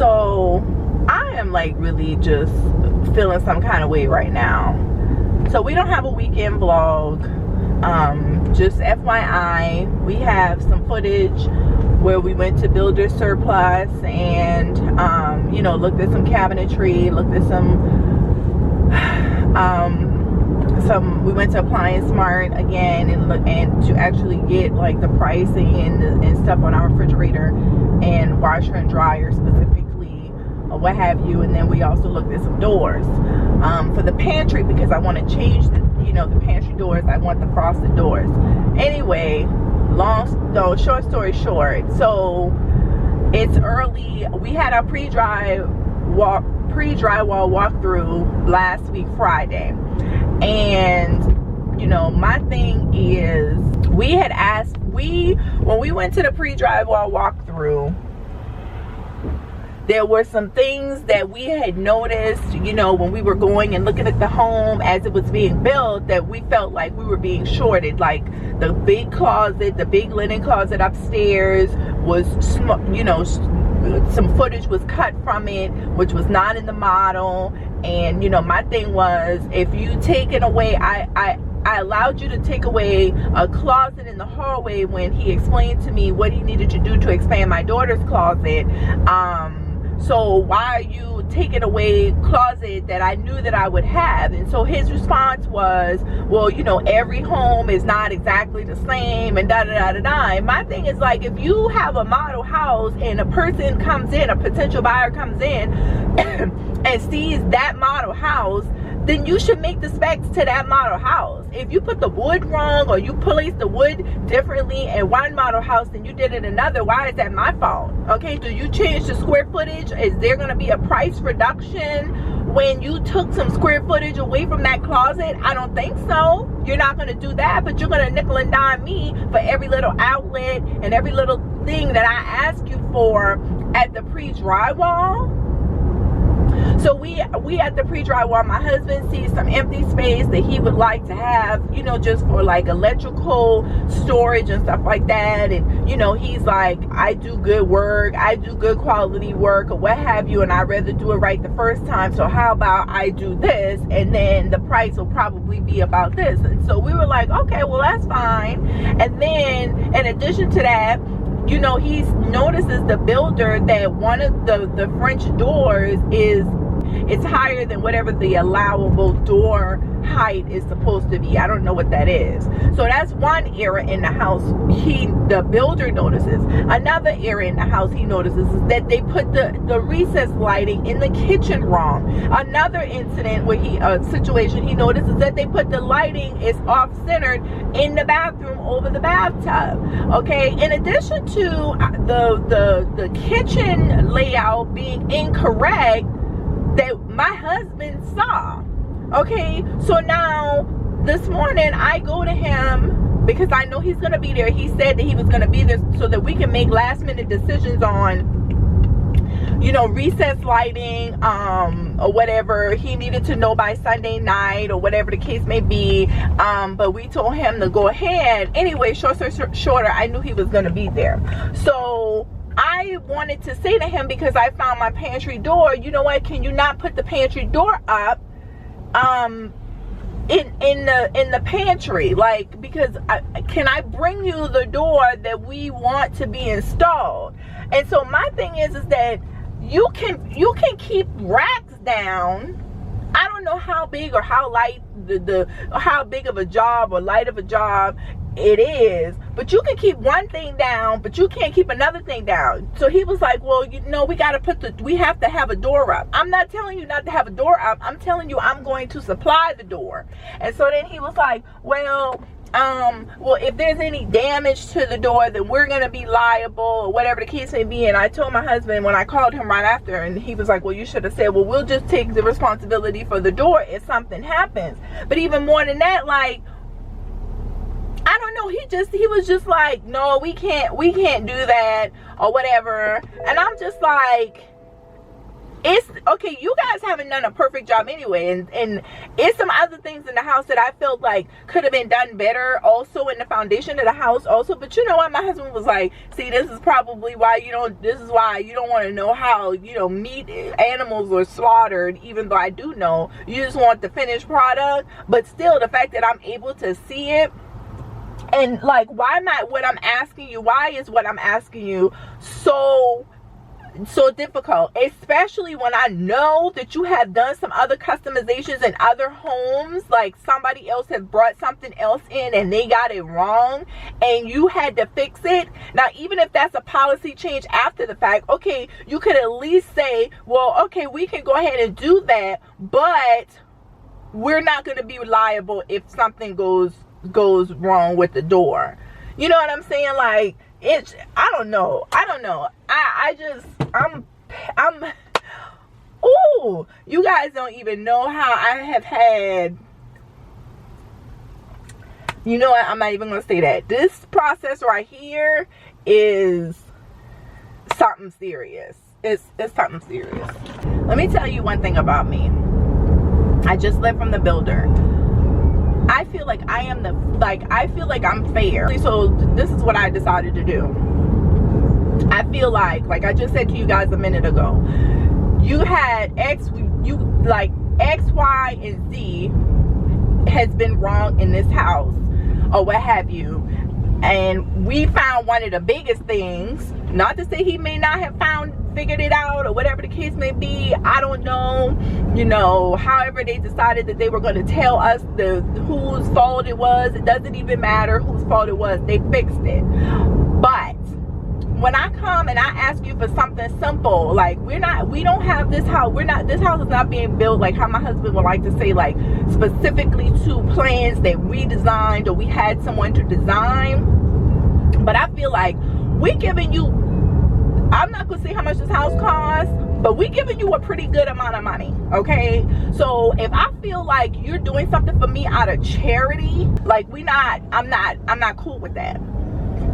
So I am like really just feeling some kind of way right now. So we don't have a weekend vlog. Just FYI, we have some footage where we went to Builder Surplus and you know, looked at some cabinetry, looked at some we went to Appliance Smart again and to actually get like the pricing and stuff on our refrigerator and washer and dryer specifically, or what have you. And then we also looked at some doors for the pantry, because I want to change the, you know, the pantry doors. I want the frosted doors. Anyway, short story short, so it's early. We had our pre-drywall walkthrough last week Friday, and you know, my thing is, we had asked, when we went to the pre-drywall walkthrough, there were some things that we had noticed, you know, when we were going and looking at the home as it was being built, that we felt like we were being shorted. Like the big closet, the big linen closet upstairs was, you know, some footage was cut from it, which was not in the model. And you know, my thing was, if you taken away, I allowed you to take away a closet in the hallway when he explained to me what he needed to do to expand my daughter's closet. So why are you taking away closet that I knew that I would have? And so his response was, well, you know, every home is not exactly the same, and da da da da da. And my thing is, like, if you have a model house and a person comes in, a potential buyer comes in and sees that model house, then you should make the specs to that model house. If you put the wood wrong, or you place the wood differently in one model house than you did in another, why is that my fault? Okay, do you change the square footage? Is there going to be a price reduction when you took some square footage away from that closet? I don't think so. You're not going to do that, but you're going to nickel and dime me for every little outlet and every little thing that I ask you for at the pre-drywall. So we at the pre-drywall, my husband sees some empty space that he would like to have, you know, just for like electrical storage and stuff like that. And you know, he's like, I do good work, I do good quality work, or what have you, and I'd rather do it right the first time. So how about I do this, and then the price will probably be about this. And so we were like, okay, well, that's fine. And then in addition to that, you know, he notices the builder that one of the French doors it's higher than whatever the allowable door height is supposed to be. I don't know what that is. So that's one error in the house the builder notices. Another error in the house he notices is that they put the recess lighting in the kitchen wrong. Another incident where situation he notices that they put the lighting is off-centered in the bathroom over the bathtub. Okay, in addition to the kitchen layout being incorrect that my husband saw. Okay, so now this morning I go to him because I know he's gonna be there. He said that he was gonna be there so that we can make last minute decisions on, you know, recess lighting, or whatever he needed to know by Sunday night, or whatever the case may be. But we told him to go ahead. Anyway, shorter, I knew he was gonna be there. So I wanted to say to him, because I found my pantry door, you know what, can you not put the pantry door up in the pantry? Like, because can I bring you the door that we want to be installed? And so my thing is that you can keep racks down. I don't know how big or how light how big of a job or light of a job it is, but you can keep one thing down, but you can't keep another thing down. So he was like, well, you know, we have to have a door up. I'm not telling you not to have a door up. I'm telling you I'm going to supply the door. And so then he was like, well, if there's any damage to the door, then we're gonna be liable, or whatever the case may be. And I told my husband when I called him right after, and he was like, well, you should have said, well, we'll just take the responsibility for the door if something happens. But even more than that, like, I don't know, he was just like, no, we can't do that, or whatever. And I'm just like, it's okay, you guys haven't done a perfect job anyway, and it's some other things in the house that I felt like could have been done better also in the foundation of the house also. But you know what, my husband was like, see, this is probably why you don't want to know how, you know, meat animals were slaughtered, even though I do know. You just want the finished product. But still, the fact that I'm able to see it, and like, why is what I'm asking you so difficult, especially when I know that you have done some other customizations in other homes, like somebody else has brought something else in and they got it wrong and you had to fix it. Now, even if that's a policy change after the fact, okay, you could at least say, well, okay, we can go ahead and do that, but we're not going to be liable if something goes wrong with the door. You know what I'm saying? Like, it's, I don't know. Ooh, you guys don't even know how I have had, you know what, I'm not even gonna say that. This process right here is something serious. It's something serious. Let me tell you one thing about me. I just left from the builder. I feel like I feel like I'm fair. So this is what I decided to do. I feel like I just said to you guys a minute ago, you had X, Y, and Z has been wrong in this house or what have you. And we found one of the biggest things, not to say he may not have figured it out or whatever the case may be, I don't know, you know, however they decided that they were going to tell us whose fault it was. It doesn't even matter whose fault it was, they fixed it. But when I come and I ask you for something simple, like we don't have this house, this house is not being built like how my husband would like to say, like specifically to plans that we designed or we had someone to design. But I feel like we're giving you, I'm not gonna say how much this house costs, but we're giving you a pretty good amount of money, okay? So if I feel like you're doing something for me out of charity, like I'm not cool with that.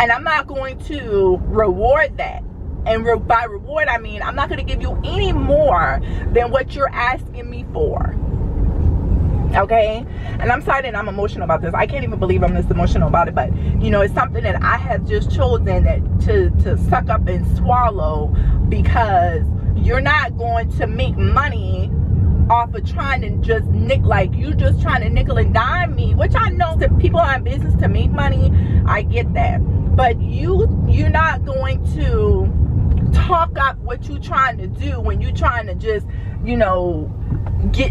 And I'm not going to reward that. And by reward, I mean, I'm not going to give you any more than what you're asking me for. Okay? And I'm sorry that I'm emotional about this. I can't even believe I'm this emotional about it. But, you know, it's something that I have just chosen to suck up and swallow, because you're not going to make money off of trying to just trying to nickel and dime me, which I know that people are in business to make money. I get that. But you're not going to talk up what you're trying to do when you're trying to just, you know,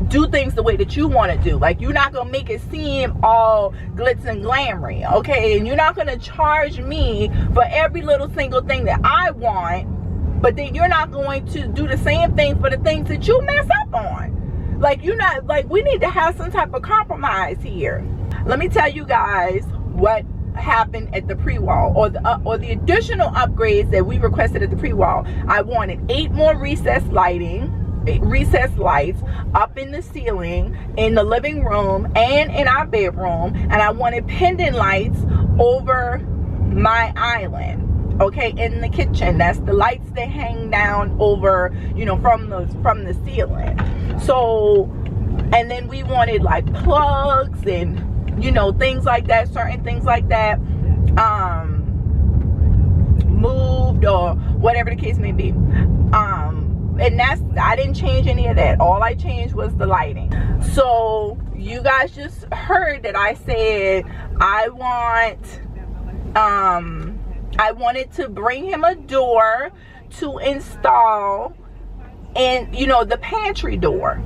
do things the way that you want to do. Like, you're not gonna make it seem all glitz and glamoury, okay? And you're not gonna charge me for every little single thing that I want, but then you're not going to do the same thing for the things that you mess up on. Like, you're not, like, we need to have some type of compromise here. Let me tell you guys what happened at the pre-wall, or the additional upgrades that we requested at the pre-wall. I wanted 8 more recessed lights up in the ceiling, in the living room and in our bedroom, and I wanted pendant lights over my island, okay, in the kitchen. That's the lights that hang down over, you know, from the ceiling. So, and then we wanted like plugs and, you know, things like that, certain things like that moved or whatever the case may be. And I didn't change any of that. All I changed was the lighting. So you guys just heard that I said I wanted to bring him a door to install, and, you know, the pantry door.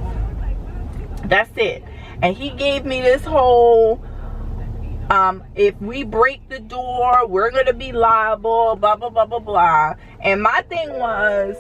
That's it. And he gave me this whole, if we break the door, we're going to be liable, blah, blah, blah, blah, blah. And my thing was,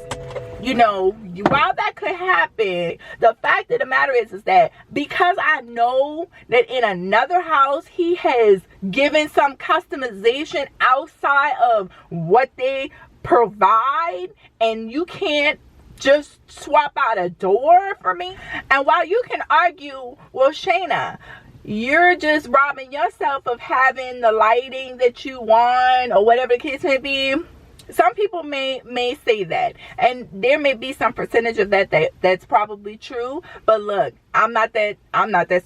you know, while that could happen, the fact of the matter is that because I know that in another house, he has given some customization outside of what they provide, and you can't just swap out a door for me. And while you can argue, well, Shana, you're just robbing yourself of having the lighting that you want or whatever the case may be, Some people may say that, and there may be some percentage of that's probably true. But look, I'm not that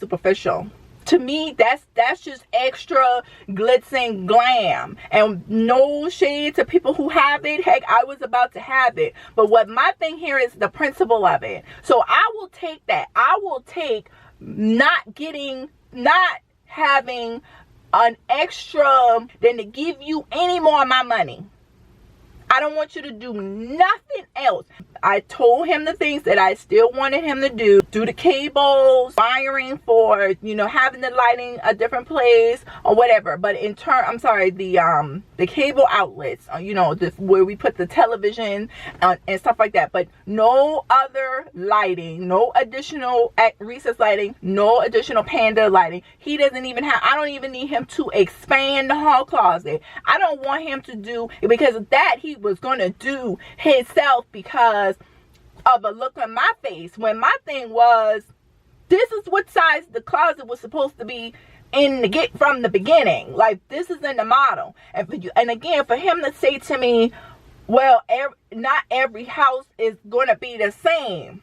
superficial. To me, that's just extra glitz and glam, and no shade to people who have it. Heck, I was about to have it, but what my thing here is the principle of it. So I will take that. I will take not having an extra than to give you any more of my money. I don't want you to do nothing else. I told him the things that I still wanted him to do the cables, wiring for, you know, having the lighting a different place or whatever. But in turn, I'm sorry, the cable outlets, you know, where we put the television and stuff like that. But no other lighting, no additional recess lighting, no additional Panda lighting. He doesn't even have, I don't even need him to expand the hall closet. I don't want him to do, because of that, he was going to do himself because of a look on my face, when my thing was, this is what size the closet was supposed to be from the beginning. Like, this is in the model. And again, for him to say to me, well, not every house is going to be the same,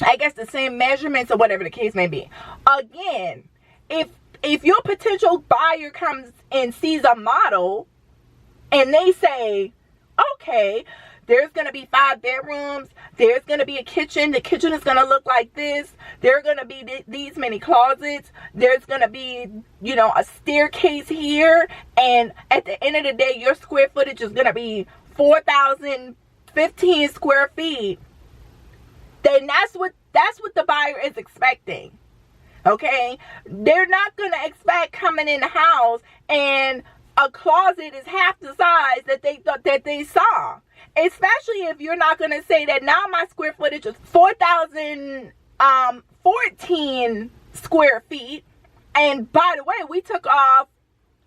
I guess the same measurements or whatever the case may be. Again, if your potential buyer comes and sees a model and they say, okay, there's going to be 5 bedrooms, there's going to be a kitchen, the kitchen is going to look like this, there are going to be these many closets, there's going to be, you know, a staircase here, and at the end of the day, your square footage is going to be 4,015 square feet, then that's what the buyer is expecting. Okay? They're not going to expect coming in the house and a closet is half the size that they saw. Especially if you're not going to say that now my square footage is 4,014 square feet. And by the way, we took off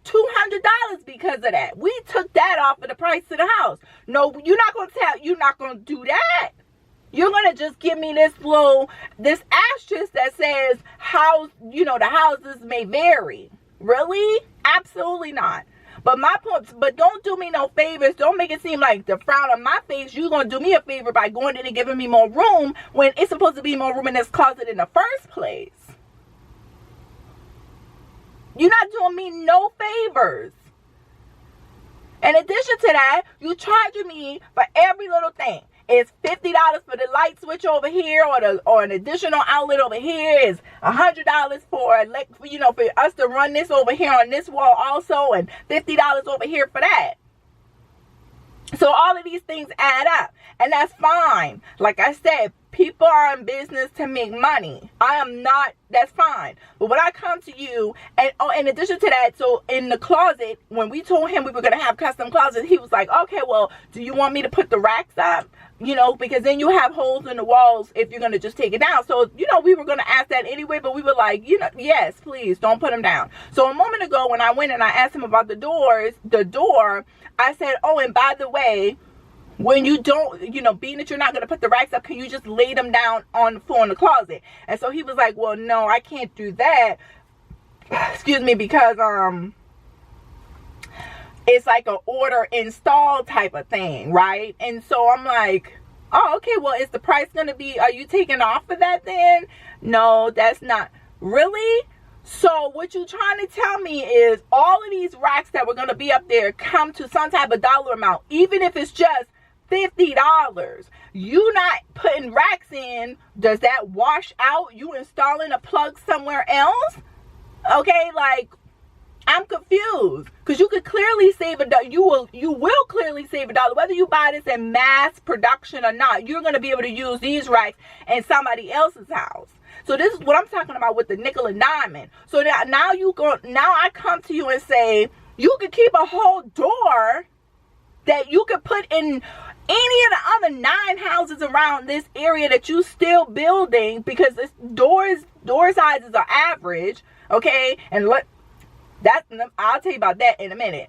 $200 because of that. We took that off of the price of the house. No, you're not going to do that. You're going to just give me this asterisk that says the houses may vary. Really? Absolutely not. But my point, but don't do me no favors. Don't make it seem like the frown on my face, you're going to do me a favor by going in and giving me more room when it's supposed to be more room in this closet in the first place. You're not doing me no favors. In addition to that, you charging me for every little thing. It's $50 for the light switch over here, or an additional outlet over here. Is $100 for us to run this over here on this wall also, and $50 over here for that. So all of these things add up, and that's fine. Like I said, people are in business to make money. I am not. That's fine. But when I come to you, and in addition to that, so in the closet, when we told him we were going to have custom closets, he was like, okay, well, do you want me to put the racks up? You know, because then you have holes in the walls if you're going to just take it down. So, we were going to ask that anyway, but we were like, yes, please don't put them down. So a moment ago when I went and I asked him about the door, I said, oh, and by the way, when you don't, being that you're not going to put the racks up, can you just lay them down on the floor in the closet? And so he was like, well, no, I can't do that. Excuse me, because, it's like an order install type of thing, right? And so I'm like, oh, okay, well, is the price going to be, are you taking off of that then? No, that's not. Really? So what you're trying to tell me is all of these racks that were going to be up there come to some type of dollar amount, even if it's just $50. You not putting racks in, does that wash out you installing a plug somewhere else? Okay, like, I'm confused, because you could clearly save you will clearly save $1, whether you buy this in mass production or not. You're going to be able to use these racks in somebody else's house. So this is what I'm talking about with the nickel and diamond. So now I come to you and say, you could keep a whole door that you could put in any of the other 9 houses around this area that you still building, because this door sizes are average, okay? And I'll tell you about that in a minute.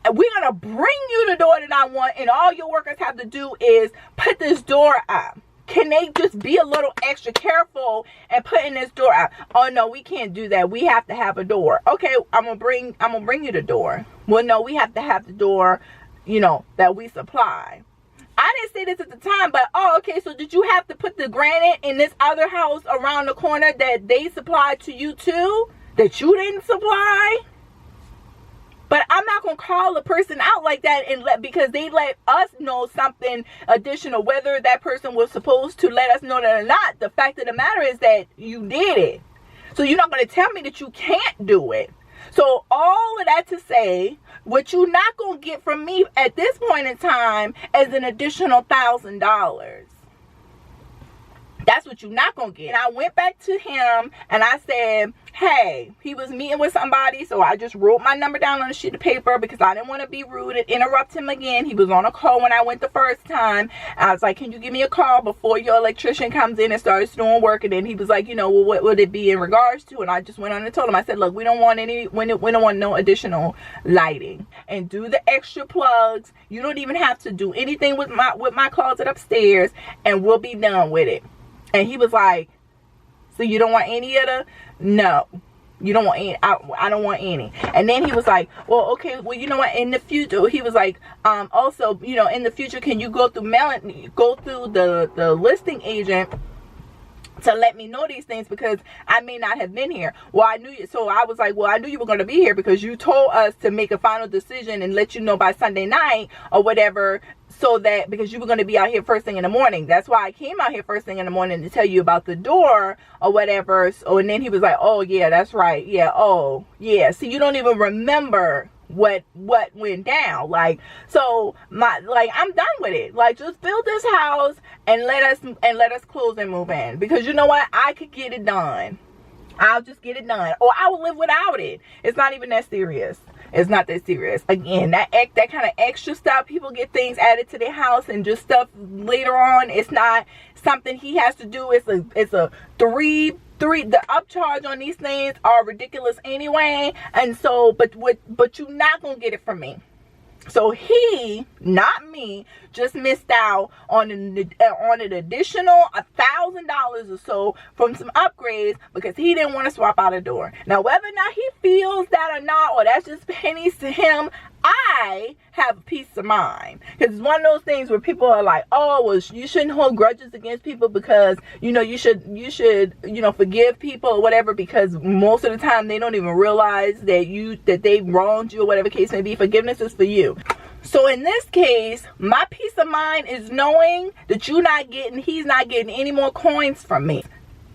We're gonna bring you the door that I want, and all your workers have to do is put this door up. Can they just be a little extra careful and putting this door out? Oh no, we can't do that. We have to have a door. Okay, I'm gonna bring you the door. Well, no, we have to have the door, you know, that we supply. I didn't say this at the time, but oh, okay, so did you have to put the granite in this other house around the corner that they supplied to you too, that you didn't supply? But I'm not going to call a person out like that and because they let us know something additional, whether that person was supposed to let us know that or not. The fact of the matter is that you did it. So you're not going to tell me that you can't do it. So all of that to say, what you're not going to get from me at this point in time is an additional $1,000. That's what you're not going to get. And I went back to him and I said, hey, he was meeting with somebody. So I just wrote my number down on a sheet of paper because I didn't want to be rude and interrupt him again. He was on a call when I went the first time. I was like, can you give me a call before your electrician comes in and starts doing work? And then he was like, you know, well, what would it be in regards to? And I just went on and told him, I said, look, we don't want no additional lighting. And do the extra plugs. You don't even have to do anything with my closet upstairs, and we'll be done with it. And he was like, so you don't want any of the? No, you don't want any. I don't want any. And then he was like, well, okay, well, you know what, in the future, he was like, also, you know, in the future, can you go through the listing agent to let me know these things, because I may not have been here. Well, I knew you. So I was like, well, I knew you were going to be here because you told us to make a final decision and let you know by Sunday night or whatever, so that because you were going to be out here first thing in the morning. That's why I came out here first thing in the morning to tell you about the door or whatever. So, and then he was like, oh yeah, that's right. Yeah. Oh yeah. See, you don't even remember what went down. Like, so I'm done with it. Like, just build this house and let us close and move in, because you know what, I could get it done. I'll just get it done, or I will live without it. It's not even that serious. It's not that serious. Again, that kind of extra stuff, people get things added to their house and just stuff later on. It's not something he has to do. It's a three. The upcharge on these things are ridiculous anyway. And so, but you're not gonna get it from me. So he, not me, just missed out on an additional $1,000 or so from some upgrades because he didn't want to swap out a door. Now, whether or not he feels that or not, or that's just pennies to him, I have peace of mind. Because it's one of those things where people are like, oh, well, you shouldn't hold grudges against people because, you know, you should, you know, forgive people or whatever, because most of the time they don't even realize that they wronged you or whatever case may be. Forgiveness is for you. So in this case, my peace of mind is knowing that he's not getting any more coins from me.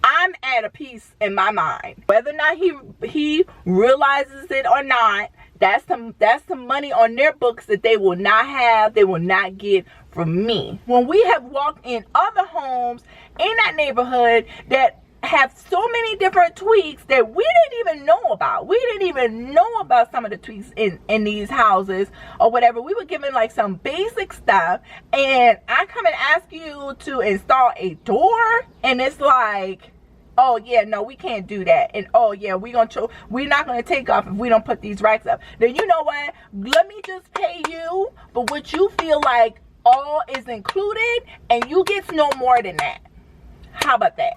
I'm at a peace in my mind. Whether or not he realizes it or not, that's some money on their books that they will not have, they will not get from me. When we have walked in other homes in that neighborhood that have so many different tweaks that we didn't even know about. We didn't even know about some of the tweaks in these houses or whatever. We were given like some basic stuff, and I come and ask you to install a door, and it's like, oh yeah, no, we can't do that. And oh yeah, we're not gonna take off if we don't put these racks up. Then you know what? Let me just pay you for what you feel like all is included, and you get no more than that. How about that?